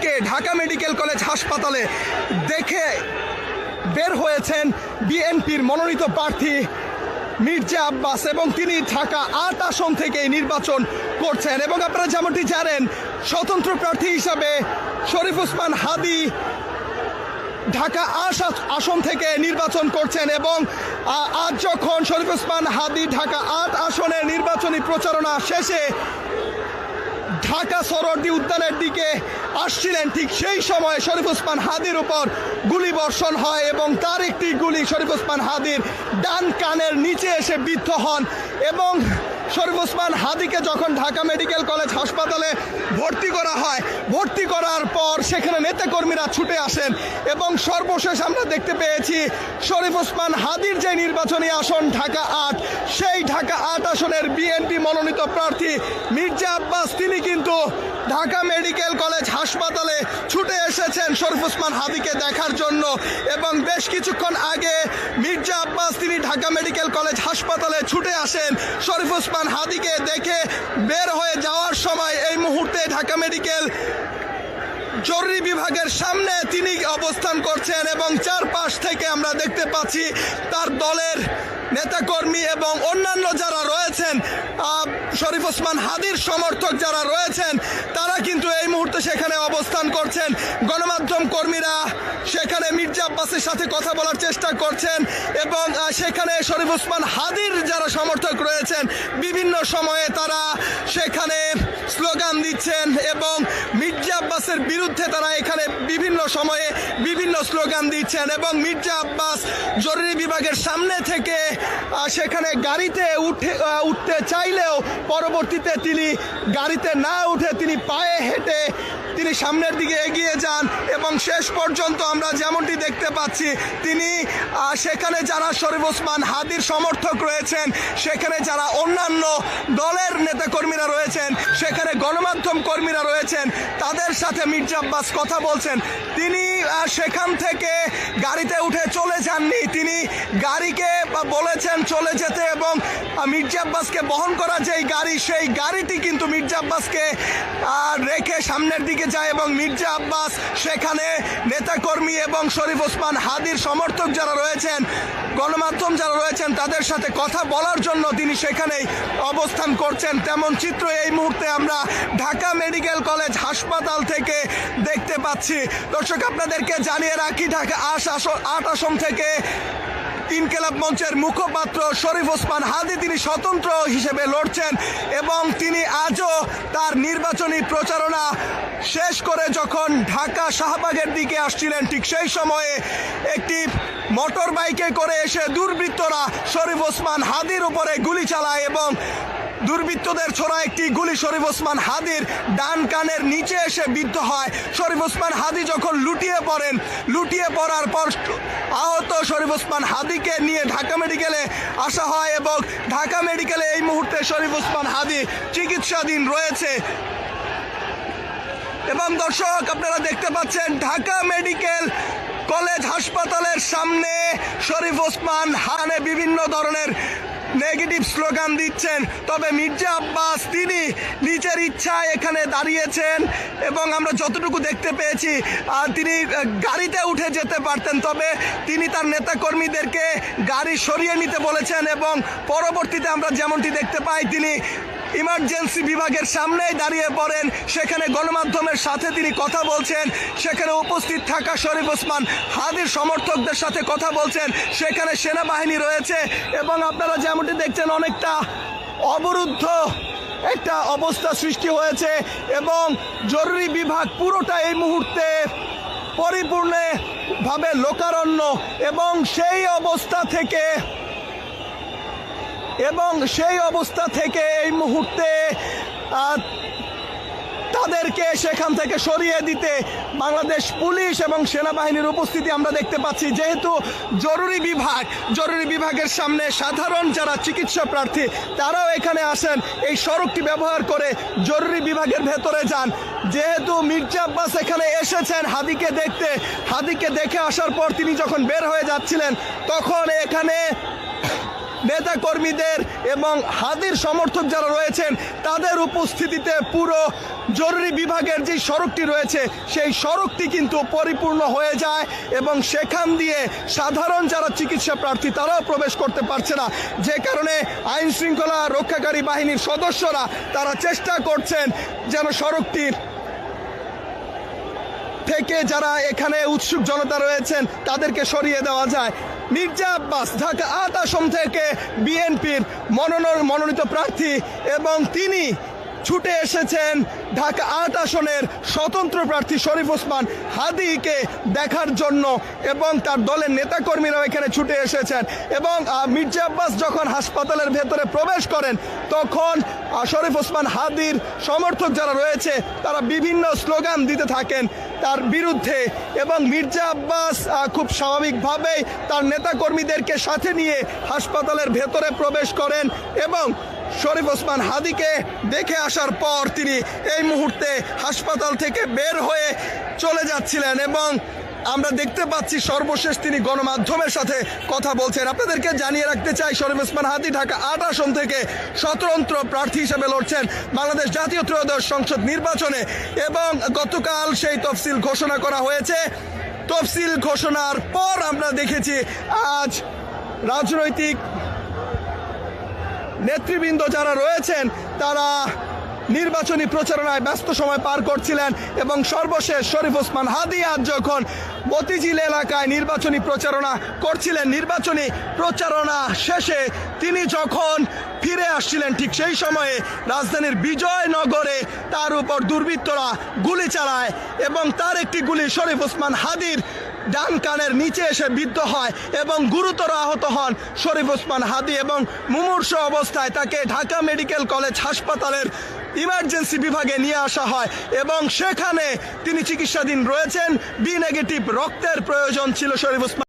হাদিকে Dhaka medical college হাসপাতালে দেখে বের হয়েছেন বিএনপির মনোনীত প্রার্থী মির্জা আব্বাস, এবং তিনি ঢাকা ৮ আসন থেকে নির্বাচন করছেন। এবং আপনারা যেমনটি জানেন, স্বতন্ত্র প্রার্থী হিসাবে শরীফ ওসমান হাদি ঢাকা ৮ আসন থেকে নির্বাচন করছেন। এবং আজ যখন শরীফ ওসমান হাদি ঢাকা ৮ আসনের নির্বাচনী প্রচারণা শেষে ঢাকা সরোয়ার্দী উদ্যানের দিকে আসছিলেন, ঠিক সেই সময় শরীফ ওসমান হাদির উপর গুলি বর্ষণ হয় এবং তার একটি গুলি শরীফ ওসমান হাদির ডান কানের নিচে এসে বিদ্ধ হন। এবং শরীফ ওসমান হাদিকে যখন ঢাকা মেডিকেল কলেজ হাসপাতালে ভর্তি করা হয়, ভর্তি করার পর সেখানে নেতাকর্মীরা ছুটে আসেন এবং সর্বশেষ আমরা দেখতে পেয়েছি শরীফ ওসমান হাদির যে নির্বাচনী আসন ঢাকা ৮, সেই ঢাকা ৮ আসনের বিএনপি মনোনীত প্রার্থী মির্জা আব্বাস তিনি কিন্তু ঢাকা মেডিকেল কলেজ হাসপাতালে ছুটে এসেছেন শরীফ ওসমান হাদিকে দেখার জন্য। এবং বেশ কিছুক্ষণ আগে মির্জা আব্বাস তিনি ঢাকা মেডিকেল কলেজ হাসপাতালে ছুটে আসেন শরীফ ওসমান হাদিকে দেখে বের হয়ে যাওয়ার সময় এই মুহূর্তে ঢাকা মেডিকেল জরুরি বিভাগের সামনে তিনি অবস্থান করছেন এবং চারপাশ থেকে আমরা দেখতে পাচ্ছি তার দলের নেতাকর্মী এবং অন্যান্য যারা রয়েছেন, শরীফ ওসমান হাদির সমর্থক যারা রয়েছেন, তারা কিন্তু এই মুহূর্তে সেখানে অবস্থান করছেন। গণমাধ্যম কর্মীরা সেখানে মির্জা আব্বাসের সাথে কথা বলার চেষ্টা করছেন এবং সেখানে শরীফ ওসমান হাদির যারা সমর্থক রয়েছেন বিভিন্ন সময়ে তারা সেখানে স্লোগান দিচ্ছেন এবং মির্জা আব্বাসের বিরুদ্ধে তারা এখানে বিভিন্ন সময়ে বিভিন্ন স্লোগান দিচ্ছেন। এবং মির্জা আব্বাস জরুরি বিভাগের সামনে থেকে সেখানে গাড়িতে উঠতে চাইলেও পরবর্তীতে তিনি গাড়িতে না উঠে তিনি পায়ে হেঁটে তিনি সামনের দিকে এগিয়ে যান এবং শেষ পর্যন্ত আমরা যেমনটি দেখতে পাচ্ছি তিনি সেখানে যারা শরীফ ওসমান হাদির সমর্থক রয়েছেন, সেখানে যারা অন্যান্য দলের নেতাকর্মীরা রয়েছেন, সেখানে গণমাধ্যম কর্মীরা রয়েছেন, তাদের সাথে মির্জা আব্বাস কথা বলছেন। তিনি সেখান থেকে গাড়িতে উঠে চলে যাননি, তিনি গাড়িকে বলেছেন চলে যেতে এবং মির্জা আব্বাসকে বহন করা যেই গাড়ি, সেই গাড়িটি কিন্তু মির্জা আব্বাসকে রেখে সামনের দিকে যায় এবং মির্জা আব্বাস সেখানে নেতাকর্মী এবং শরীফ ওসমান হাদির সমর্থক যারা রয়েছেন, গণমাধ্যম যারা রয়েছেন, তাদের সাথে কথা বলার জন্য তিনি সেখানেই অবস্থান করছেন। তেমন চিত্র এই মুহূর্তে আমরা ঢাকা মেডিকেল কলেজ হাসপাতাল থেকে দেখতে পাচ্ছি। দর্শক, আপনাদেরকে জানিয়ে রাখি, ঢাকা ৮ আসন থেকে ইনকিলাব মঞ্চের মুখপাত্র শরীফ ওসমান হাদি তিনি স্বতন্ত্র হিসেবে লড়ছেন এবং তিনি আজও তার নির্বাচনী প্রচারণা শেষ করে যখন ঢাকা শাহবাগের দিকে আসছিলেন, ঠিক সেই সময়ে একটি মোটর বাইকে করে এসে দুর্বৃত্তরা শরীফ ওসমান হাদির উপরে গুলি চালায় এবং দুর্বৃত্তদের ছোড়া একটি গুলি শরীফ ওসমান হাদির ডান কানের নিচে এসে বিদ্ধ হয়। শরীফ ওসমান হাদি যখন লুটিয়ে পড়েন, লুটিয়ে পড়ার পর আহত শরীফ ওসমান হাদিকে নিয়ে ঢাকা মেডিকেলে আসা হয় এবং ঢাকা মেডিকেলে এই মুহূর্তে শরীফ ওসমান হাদি চিকিৎসাধীন রয়েছে। এবং দর্শক, আপনারা দেখতে পাচ্ছেন ঢাকা মেডিকেল কলেজ হাসপাতালের সামনে শরীফ ওসমান হাদি বিভিন্ন ধরনের নেগেটিভ স্লোগান দিচ্ছেন। তবে মির্জা আব্বাস তিনি নিজের ইচ্ছায় এখানে দাঁড়িয়েছেন এবং আমরা যতটুকু দেখতে পেয়েছি তিনি গাড়িতে উঠে যেতে পারতেন, তবে তিনি তার নেতাকর্মীদেরকে গাড়ি সরিয়ে নিতে বলেছেন এবং পরবর্তীতে আমরা যেমনটি দেখতে পাই তিনি ইমার্জেন্সি বিভাগের সামনেই দাঁড়িয়ে পড়েন। সেখানে গণমাধ্যমের সাথে তিনি কথা বলছেন, সেখানে উপস্থিত থাকা শরীফ ওসমান হাদির সমর্থকদের সাথে কথা বলছেন। সেখানে সেনাবাহিনী রয়েছে এবং আপনারা যেমনটি দেখছেন অনেকটা অবরুদ্ধ একটা অবস্থা সৃষ্টি হয়েছে এবং জরুরি বিভাগ পুরোটা এই মুহূর্তে পরিপূর্ণভাবে লোকারণ্য এবং সেই অবস্থা থেকে এই মুহূর্তে তাদেরকে সেখান থেকে সরিয়ে দিতে বাংলাদেশ পুলিশ এবং সেনাবাহিনীর উপস্থিতি আমরা দেখতে পাচ্ছি। যেহেতু জরুরি বিভাগের সামনে সাধারণ যারা চিকিৎসা প্রার্থী তারাও এখানে আসেন, এই সড়কটি ব্যবহার করে জরুরি বিভাগের ভেতরে যান। যেহেতু মির্জা আব্বাস এখানে এসেছেন হাদিকে দেখে আসার পর তিনি যখন বের হয়ে যাচ্ছিলেন, তখন এখানে নেতাকর্মীদের এবং হাদির সমর্থক যারা রয়েছেন তাদের উপস্থিতিতে পুরো জরুরি বিভাগের যে সড়কটি রয়েছে সেই সড়কটি কিন্তু পরিপূর্ণ হয়ে যায় এবং সেখান দিয়ে সাধারণ যারা চিকিৎসা প্রার্থী তারাও প্রবেশ করতে পারছে না, যে কারণে আইন শৃঙ্খলা রক্ষাকারী বাহিনীর সদস্যরা তারা চেষ্টা করছেন যেন সড়কটির থেকে যারা এখানে উৎসুক জনতা রয়েছেন তাদেরকে সরিয়ে দেওয়া যায়। মির্জা আব্বাস ঢাকা ৮ আসন থেকে বিএনপির মনোনীত প্রার্থী এবং তিনি ছুটে এসেছেন ঢাকা ৮ আসনের স্বতন্ত্র প্রার্থী শরীফ ওসমান হাদিকে দেখার জন্য এবং তার দলের নেতাকর্মীরাও এখানে ছুটে এসেছেন। এবং মির্জা আব্বাস যখন হাসপাতালের ভেতরে প্রবেশ করেন তখন শরীফ ওসমান হাদির সমর্থক যারা রয়েছে তারা বিভিন্ন স্লোগান দিতে থাকেন তার বিরুদ্ধে এবং মির্জা আব্বাস খুব স্বাভাবিকভাবেই তার নেতাকর্মীদেরকে সাথে নিয়ে হাসপাতালের ভেতরে প্রবেশ করেন এবং শরীফ ওসমান হাদিকে দেখে আসার পর তিনি এই মুহূর্তে হাসপাতাল থেকে বের হয়ে চলে যাচ্ছিলেন এবং আমরা দেখতে পাচ্ছি সর্বশেষ তিনি গণমাধ্যমের সাথে কথা বলছেন। আপনাদেরকে জানিয়ে রাখতে চাই শরীফ ওসমান হাদি ঢাকা ৮ আসন থেকে স্বতন্ত্র প্রার্থী হিসেবে লড়ছেন বাংলাদেশ জাতীয় ত্রয়োদশ সংসদ নির্বাচনে এবং গতকাল সেই তফসিল ঘোষণা করা হয়েছে। তফসিল ঘোষণার পর আমরা দেখেছি আজ রাজনৈতিক নেতৃবৃন্দ যারা রয়েছেন তারা নির্বাচনী প্রচারণায় ব্যস্ত সময় পার করছিলেন এবং সর্বশেষ শরীফ ওসমান হাদি আজ যখন মতিঝিল এলাকায় নির্বাচনী প্রচারণা করছিলেন, নির্বাচনী প্রচারণা শেষে তিনি যখন ফিরে আসছিলেন ঠিক সেই সময়ে রাজধানীর বিজয়নগরে তার উপর দুর্বৃত্তরা গুলি চালায় এবং তার একটি গুলি শরীফ ওসমান হাদির ডান কানের নিচে এসে বিদ্ধ হয় এবং গুরুতর আহত হন শরীফ ওসমান হাদি এবং মুমূর্ষু অবস্থায় তাকে ঢাকা মেডিকেল কলেজ হাসপাতালের ইমার্জেন্সি বিভাগে নিয়ে আসা হয় এবং সেখানে তিনি চিকিৎসাধীন রয়েছেন। বি নেগেটিভ রক্তের প্রয়োজন ছিল শরীফ ওসমান